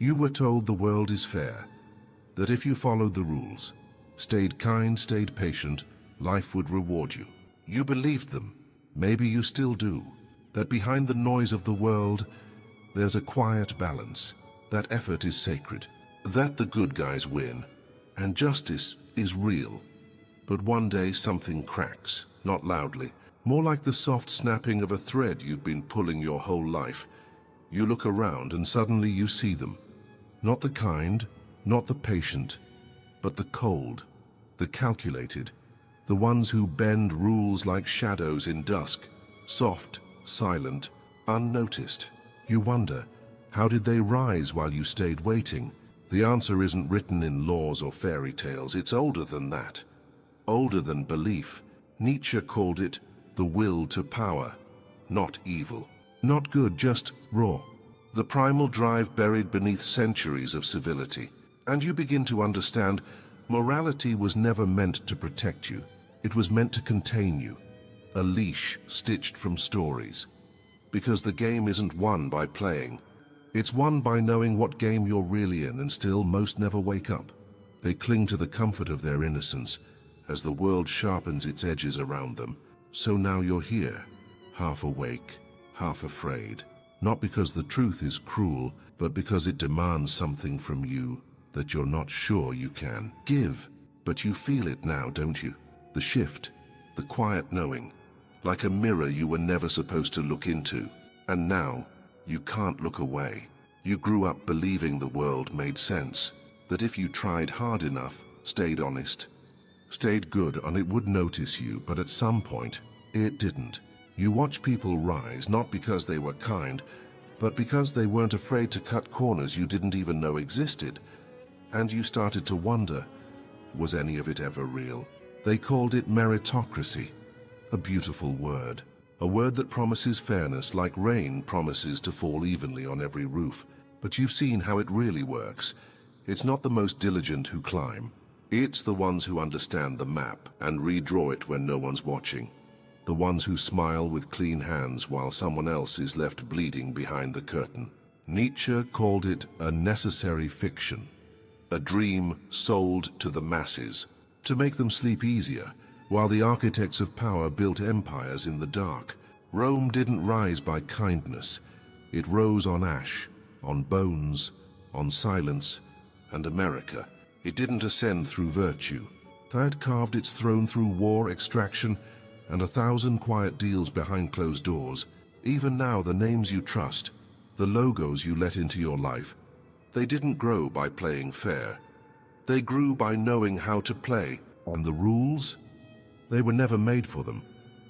You were told the world is fair, that if you followed the rules, stayed kind, stayed patient, life would reward you. You believed them, maybe you still do, that behind the noise of the world, there's a quiet balance, that effort is sacred, that the good guys win, and justice is real. But one day something cracks, not loudly, more like the soft snapping of a thread you've been pulling your whole life. You look around and suddenly you see them. Not the kind, not the patient, but the cold, the calculated, the ones who bend rules like shadows in dusk, soft, silent, unnoticed. You wonder, how did they rise while you stayed waiting? The answer isn't written in laws or fairy tales, it's older than that. Older than belief. Nietzsche called it the will to power, not evil. Not good, just raw. The primal drive buried beneath centuries of civility. And you begin to understand, morality was never meant to protect you. It was meant to contain you. A leash stitched from stories. Because the game isn't won by playing. It's won by knowing what game you're really in, and still most never wake up. They cling to the comfort of their innocence as the world sharpens its edges around them. So now you're here, half awake, half afraid. Not because the truth is cruel, but because it demands something from you that you're not sure you can give. But you feel it now, don't you? The shift, the quiet knowing, like a mirror you were never supposed to look into. And now, you can't look away. You grew up believing the world made sense, that if you tried hard enough, stayed honest, stayed good, and it would notice you, but at some point, it didn't. You watch people rise, not because they were kind, but because they weren't afraid to cut corners you didn't even know existed. And you started to wonder, was any of it ever real? They called it meritocracy, a beautiful word. A word that promises fairness, like rain promises to fall evenly on every roof. But you've seen how it really works. It's not the most diligent who climb. It's the ones who understand the map and redraw it when no one's watching. The ones who smile with clean hands while someone else is left bleeding behind the curtain. Nietzsche called it a necessary fiction, a dream sold to the masses, to make them sleep easier, while the architects of power built empires in the dark. Rome didn't rise by kindness. It rose on ash, on bones, on silence, and America. It didn't ascend through virtue. It had carved its throne through war, extraction, and 1,000 quiet deals behind closed doors. Even now, the names you trust, the logos you let into your life, they didn't grow by playing fair. They grew by knowing how to play. And the rules? They were never made for them.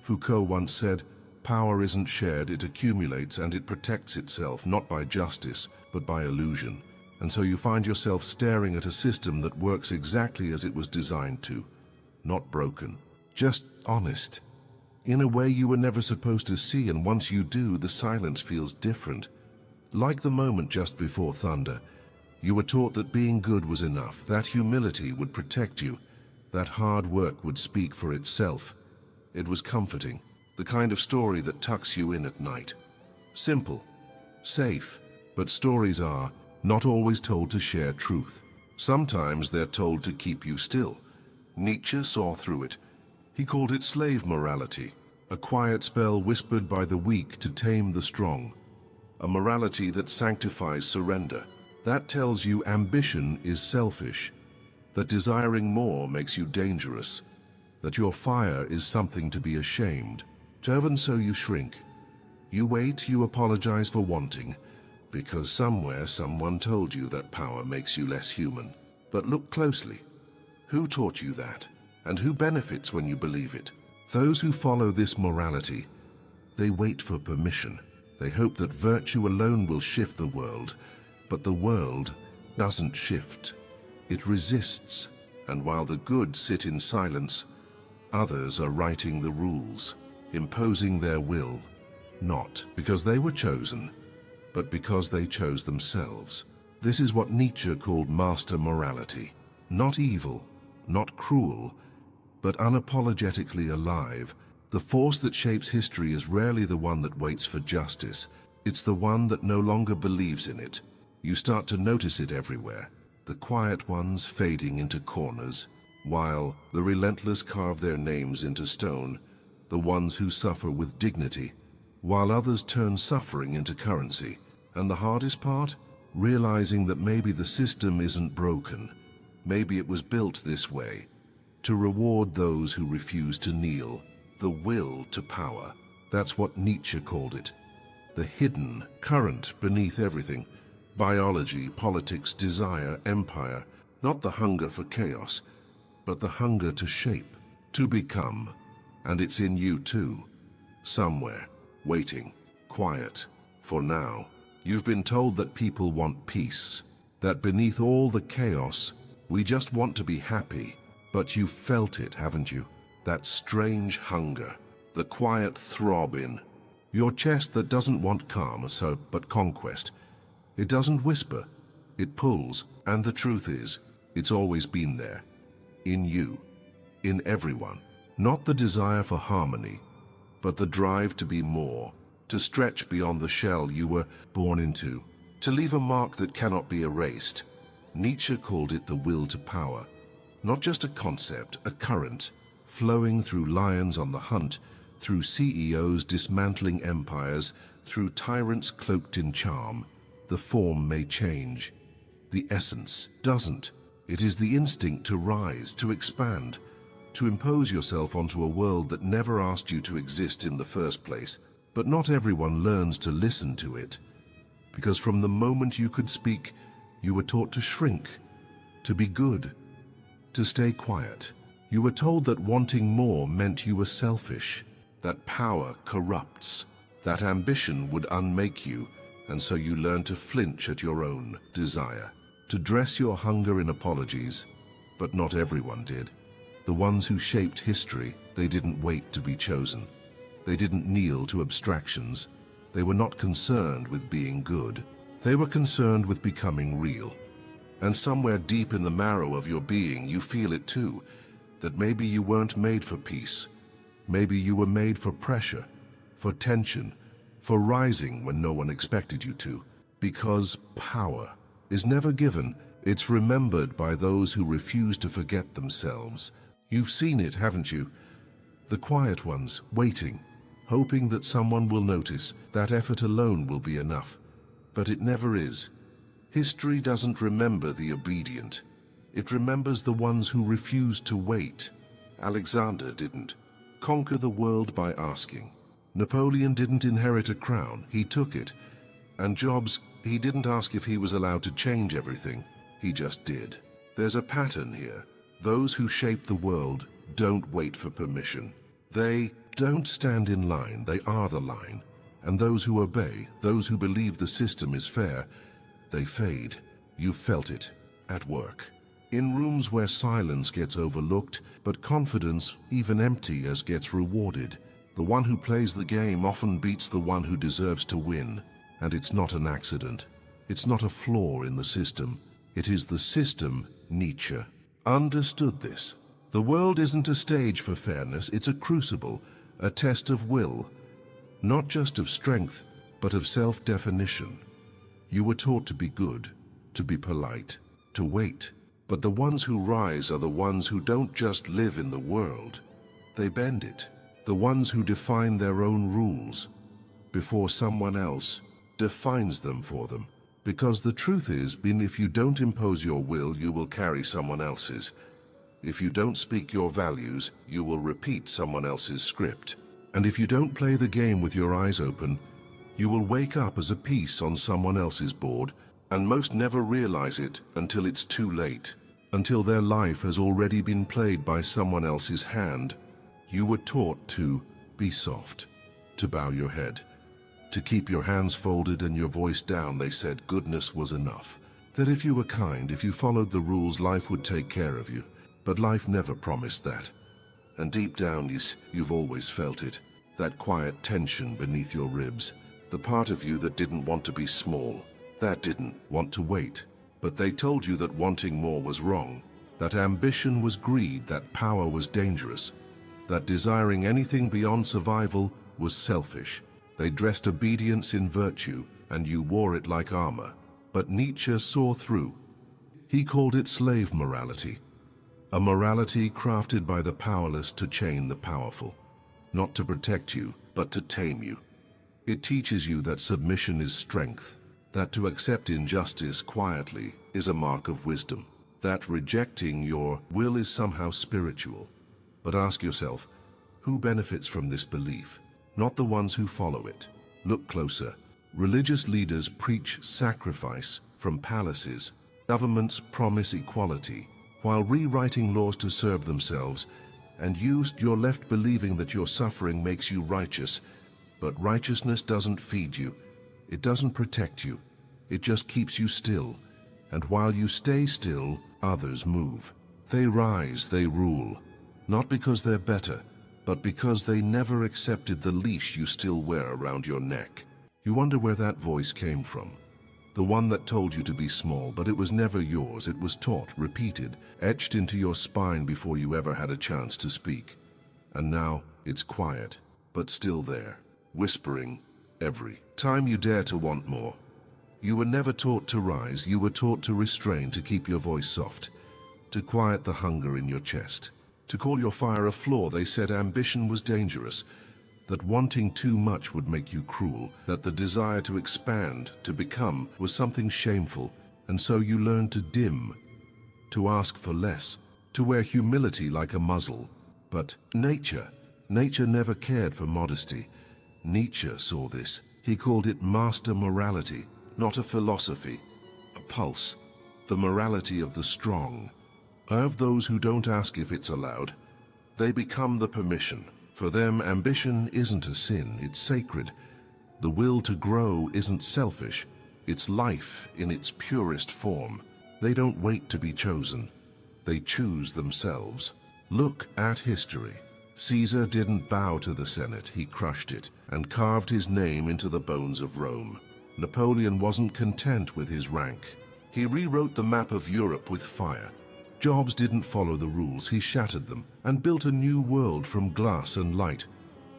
Foucault once said, power isn't shared, it accumulates, and it protects itself, not by justice, but by illusion. And so you find yourself staring at a system that works exactly as it was designed to. Not broken, just honest. In a way you were never supposed to see, and once you do, the silence feels different. Like the moment just before thunder, you were taught that being good was enough, that humility would protect you, that hard work would speak for itself. It was comforting, the kind of story that tucks you in at night. Simple, safe, but stories are not always told to share truth. Sometimes they're told to keep you still. Nietzsche saw through it. He called it slave morality, a quiet spell whispered by the weak to tame the strong. A morality that sanctifies surrender, that tells you ambition is selfish, that desiring more makes you dangerous, that your fire is something to be ashamed. And so you shrink. You wait, you apologize for wanting, because somewhere someone told you that power makes you less human. But look closely. Who taught you that? And who benefits when you believe it? Those who follow this morality, they wait for permission. They hope that virtue alone will shift the world, but the world doesn't shift. It resists, and while the good sit in silence, others are writing the rules, imposing their will, not because they were chosen, but because they chose themselves. This is what Nietzsche called master morality. Not evil, not cruel, but unapologetically alive. The force that shapes history is rarely the one that waits for justice. It's the one that no longer believes in it. You start to notice it everywhere. The quiet ones fading into corners, while the relentless carve their names into stone, the ones who suffer with dignity, while others turn suffering into currency. And the hardest part? Realizing that maybe the system isn't broken. Maybe it was built this way, to reward those who refuse to kneel, the will to power. That's what Nietzsche called it. The hidden current beneath everything. Biology, politics, desire, empire. Not the hunger for chaos, but the hunger to shape, to become. And it's in you too. Somewhere, waiting, quiet, for now. You've been told that people want peace, that beneath all the chaos, we just want to be happy. But you've felt it, haven't you? That strange hunger, the quiet throb in your chest that doesn't want calm, but conquest. It doesn't whisper, it pulls, and the truth is, it's always been there. In you, in everyone. Not the desire for harmony, but the drive to be more, to stretch beyond the shell you were born into, to leave a mark that cannot be erased. Nietzsche called it the will to power. Not just a concept, a current, flowing through lions on the hunt, through CEOs dismantling empires, through tyrants cloaked in charm. The form may change. The essence doesn't. It is the instinct to rise, to expand, to impose yourself onto a world that never asked you to exist in the first place. But not everyone learns to listen to it, because from the moment you could speak, you were taught to shrink, to be good, to stay quiet. You were told that wanting more meant you were selfish, that power corrupts, that ambition would unmake you, and so you learned to flinch at your own desire, to dress your hunger in apologies. But not everyone did. The ones who shaped history, they didn't wait to be chosen. They didn't kneel to abstractions. They were not concerned with being good. They were concerned with becoming real. And somewhere deep in the marrow of your being, you feel it too, that maybe you weren't made for peace. Maybe you were made for pressure, for tension, for rising when no one expected you to. Because power is never given, it's remembered by those who refuse to forget themselves. You've seen it, haven't you? The quiet ones, waiting, hoping that someone will notice, that effort alone will be enough. But it never is. History doesn't remember the obedient. It remembers the ones who refused to wait. Alexander didn't conquer the world by asking. Napoleon didn't inherit a crown, he took it. And Jobs, he didn't ask if he was allowed to change everything, he just did. There's a pattern here. Those who shape the world don't wait for permission. They don't stand in line, they are the line. And those who obey, those who believe the system is fair, they fade. You felt it, at work. In rooms where silence gets overlooked, but confidence, even empty, as gets rewarded. The one who plays the game often beats the one who deserves to win. And it's not an accident. It's not a flaw in the system. It is the system, Nietzsche understood this. The world isn't a stage for fairness, it's a crucible, a test of will. Not just of strength, but of self-definition. You were taught to be good, to be polite, to wait. But the ones who rise are the ones who don't just live in the world. They bend it. The ones who define their own rules before someone else defines them for them. Because the truth is, if you don't impose your will, you will carry someone else's. If you don't speak your values, you will repeat someone else's script. And if you don't play the game with your eyes open, you will wake up as a piece on someone else's board, and most never realize it until it's too late, until their life has already been played by someone else's hand. You were taught to be soft, to bow your head, to keep your hands folded and your voice down. They said goodness was enough, that if you were kind, if you followed the rules, life would take care of you. But life never promised that. And deep down, you've always felt it, that quiet tension beneath your ribs, the part of you that didn't want to be small, that didn't want to wait. But they told you that wanting more was wrong, that ambition was greed, that power was dangerous, that desiring anything beyond survival was selfish. They dressed obedience in virtue, and you wore it like armor. but Nietzsche saw through. He called it slave morality, a morality crafted by the powerless to chain the powerful, not to protect you, but to tame you. It teaches you that submission is strength, that to accept injustice quietly is a mark of wisdom, that rejecting your will is somehow spiritual. But ask yourself, who benefits from this belief? Not the ones who follow it. Look closer. Religious leaders preach sacrifice from palaces. Governments promise equality, while rewriting laws to serve themselves, and you're left believing that your suffering makes you righteous. But righteousness doesn't feed you. It doesn't protect you. It just keeps you still. And while you stay still, others move. They rise, they rule. Not because they're better, but because they never accepted the leash you still wear around your neck. You wonder where that voice came from. The one that told you to be small, but it was never yours. It was taught, repeated, etched into your spine before you ever had a chance to speak. And now it's quiet, but still there, whispering every time you dare to want more. You were never taught to rise. You were taught to restrain, to keep your voice soft, to quiet the hunger in your chest, to call your fire a flaw. They said ambition was dangerous, that wanting too much would make you cruel, that the desire to expand, to become, was something shameful, and so you learned to dim, to ask for less, to wear humility like a muzzle. But nature never cared for modesty. Nietzsche saw this. He called it master morality, not a philosophy, a pulse, the morality of the strong, of those who don't ask if it's allowed. They become the permission. For them, ambition isn't a sin, it's sacred. The will to grow isn't selfish, it's life in its purest form. They don't wait to be chosen, they choose themselves. Look at history. Caesar didn't bow to the Senate, he crushed it and carved his name into the bones of Rome. Napoleon wasn't content with his rank. He rewrote the map of Europe with fire. Jobs didn't follow the rules, he shattered them and built a new world from glass and light.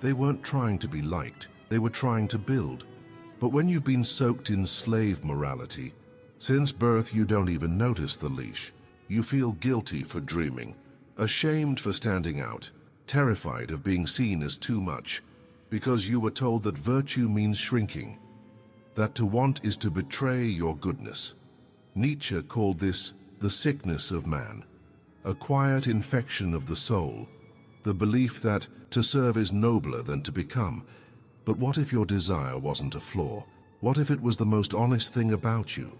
They weren't trying to be liked, they were trying to build. But when you've been soaked in slave morality, since birth you don't even notice the leash. You feel guilty for dreaming, ashamed for standing out, terrified of being seen as too much, because you were told that virtue means shrinking, that to want is to betray your goodness. Nietzsche called this the sickness of man, a quiet infection of the soul, the belief that to serve is nobler than to become. But what if your desire wasn't a flaw? What if it was the most honest thing about you?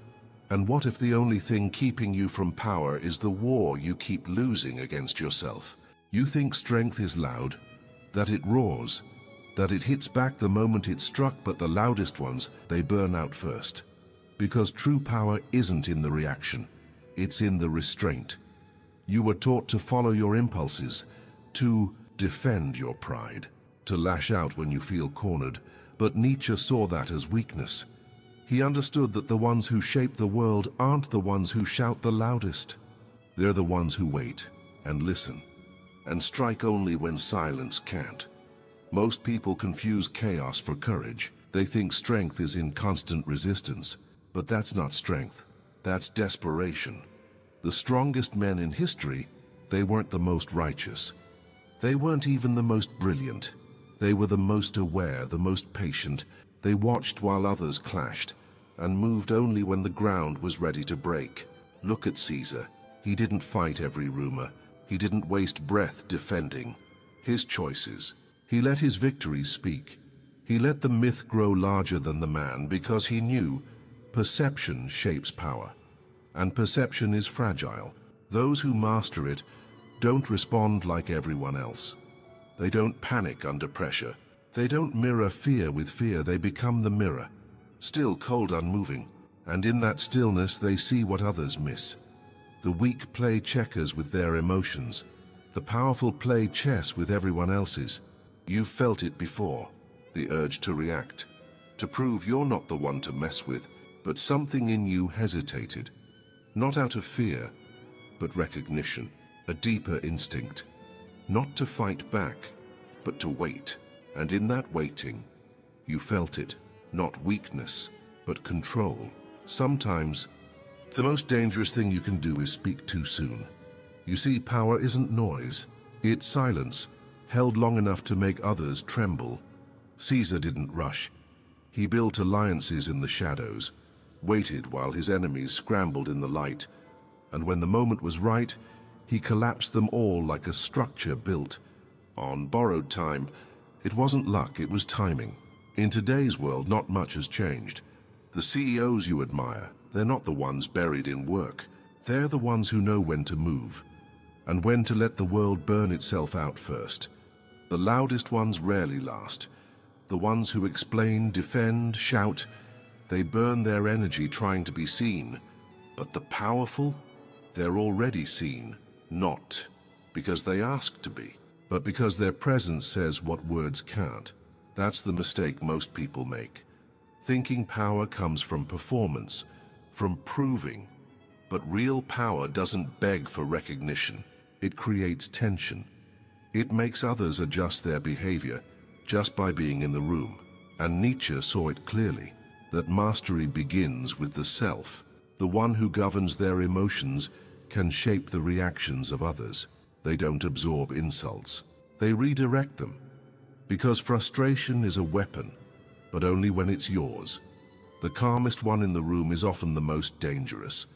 And what if the only thing keeping you from power is the war you keep losing against yourself? You think strength is loud, that it roars, that it hits back the moment it's struck, but the loudest ones, they burn out first. Because true power isn't in the reaction. It's in the restraint. You were taught to follow your impulses, to defend your pride, to lash out when you feel cornered. But Nietzsche saw that as weakness. He understood that the ones who shape the world aren't the ones who shout the loudest. They're the ones who wait and listen and strike only when silence can't. Most people confuse chaos for courage. They think strength is in constant resistance, but that's not strength. That's desperation. The strongest men in history, they weren't the most righteous. They weren't even the most brilliant. They were the most aware, the most patient. They watched while others clashed, and moved only when the ground was ready to break. Look at Caesar. He didn't fight every rumor. He didn't waste breath defending his choices. He let his victories speak. He let the myth grow larger than the man, because he knew perception shapes power, and perception is fragile. Those who master it don't respond like everyone else. They don't panic under pressure. They don't mirror fear with fear. They become the mirror, still cold, unmoving. And in that stillness they see what others miss. The weak play checkers with their emotions. The powerful play chess with everyone else's. You've felt it before, the urge to react, to prove you're not the one to mess with. But something in you hesitated, not out of fear, but recognition, a deeper instinct, not to fight back, but to wait. And in that waiting, you felt it, not weakness, but control. Sometimes, the most dangerous thing you can do is speak too soon. You see, power isn't noise. It's silence, held long enough to make others tremble. Caesar didn't rush. He built alliances in the shadows, waited while his enemies scrambled in the light, and when the moment was right, he collapsed them all like a structure built on borrowed time. It wasn't luck, it was timing. In today's world, not much has changed. The CEOs you admire, they're not the ones buried in work. They're the ones who know when to move, and when to let the world burn itself out first. The loudest ones rarely last. The ones who explain, defend, shout, they burn their energy trying to be seen. But the powerful, they're already seen, not because they ask to be, but because their presence says what words can't. That's the mistake most people make. Thinking power comes from performance, from proving. But real power doesn't beg for recognition. It creates tension. It makes others adjust their behavior just by being in the room. And Nietzsche saw it clearly, that mastery begins with the self. The one who governs their emotions can shape the reactions of others. They don't absorb insults. They redirect them. Because frustration is a weapon, but only when it's yours. The calmest one in the room is often the most dangerous.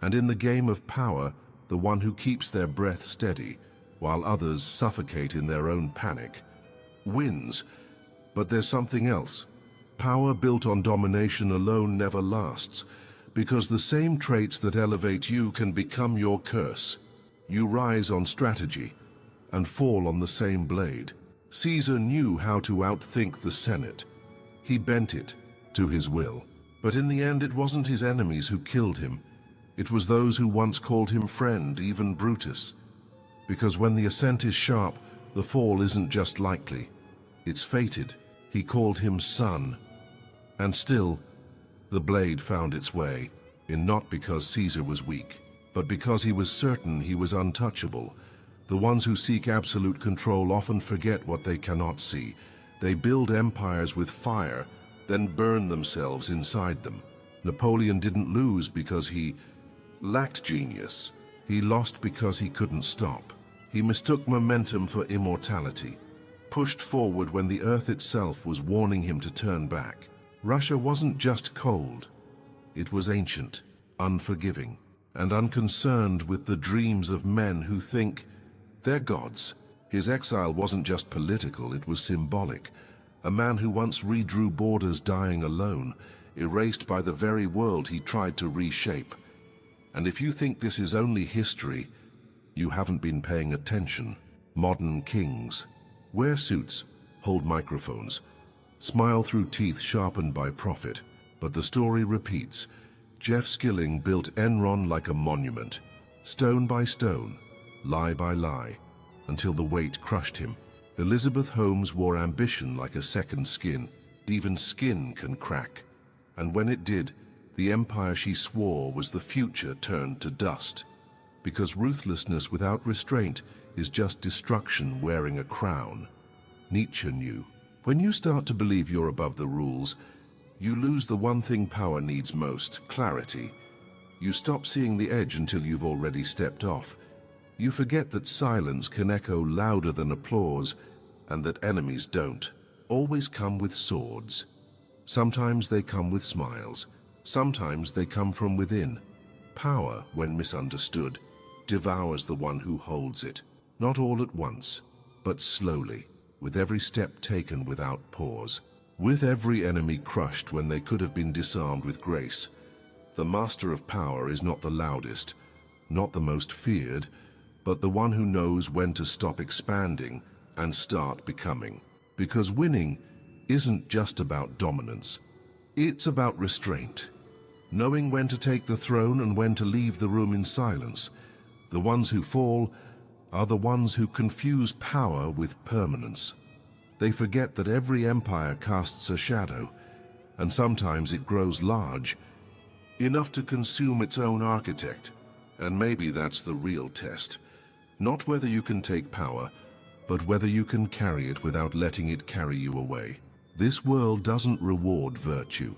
And in the game of power, the one who keeps their breath steady while others suffocate in their own panic wins. But there's something else. Power built on domination alone never lasts, because the same traits that elevate you can become your curse. You rise on strategy and fall on the same blade. Caesar knew how to outthink the Senate. He bent it to his will. But in the end, it wasn't his enemies who killed him. It was those who once called him friend, even Brutus. Because when the ascent is sharp, the fall isn't just likely. It's fated. He called him son. And still, the blade found its way, in not because Caesar was weak, but because he was certain he was untouchable. The ones who seek absolute control often forget what they cannot see. They build empires with fire, then burn themselves inside them. Napoleon didn't lose because he lacked genius. He lost because he couldn't stop. He mistook momentum for immortality, pushed forward when the earth itself was warning him to turn back. Russia wasn't just cold. It was ancient, unforgiving, and unconcerned with the dreams of men who think they're gods. His exile wasn't just political, it was symbolic. A man who once redrew borders dying alone, erased by the very world he tried to reshape. And if you think this is only history, you haven't been paying attention. Modern kings wear suits, hold microphones, smile through teeth sharpened by profit. But the story repeats. Jeff Skilling built Enron like a monument, stone by stone, lie by lie, until the weight crushed him. Elizabeth Holmes wore ambition like a second skin. Even skin can crack. And when it did, the empire she swore was the future turned to dust. Because ruthlessness without restraint is just destruction wearing a crown. Nietzsche knew. When you start to believe you're above the rules, you lose the one thing power needs most, clarity. You stop seeing the edge until you've already stepped off. You forget that silence can echo louder than applause, and that enemies don't always come with swords. Sometimes they come with smiles. Sometimes they come from within. Power, when misunderstood, devours the one who holds it. Not all at once, but slowly, with every step taken without pause. With every enemy crushed when they could have been disarmed with grace. The master of power is not the loudest, not the most feared, but the one who knows when to stop expanding and start becoming. Because winning isn't just about dominance. It's about restraint. Knowing when to take the throne and when to leave the room in silence. The ones who fall are the ones who confuse power with permanence. They forget that every empire casts a shadow, and sometimes it grows large, enough to consume its own architect. And maybe that's the real test. Not whether you can take power, but whether you can carry it without letting it carry you away. This world doesn't reward virtue.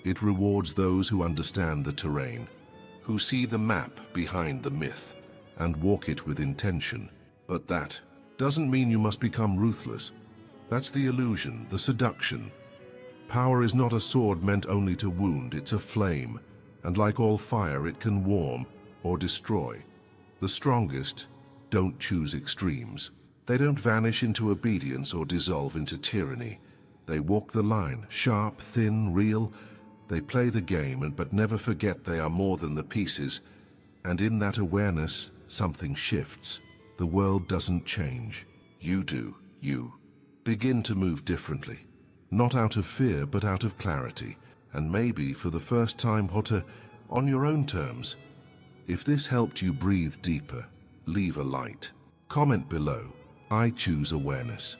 It rewards those who understand the terrain, who see the map behind the myth, and walk it with intention. But that doesn't mean you must become ruthless. That's the illusion, the seduction. Power is not a sword meant only to wound, it's a flame, and like all fire, it can warm or destroy. The strongest don't choose extremes. They don't vanish into obedience or dissolve into tyranny. They walk the line, sharp, thin, real. They play the game, but never forget they are more than the pieces. And in that awareness, something shifts. The world doesn't change. You do. You begin to move differently. Not out of fear, but out of clarity. And maybe for the first time, on your own terms. If this helped you breathe deeper, leave a light. Comment below. I choose awareness.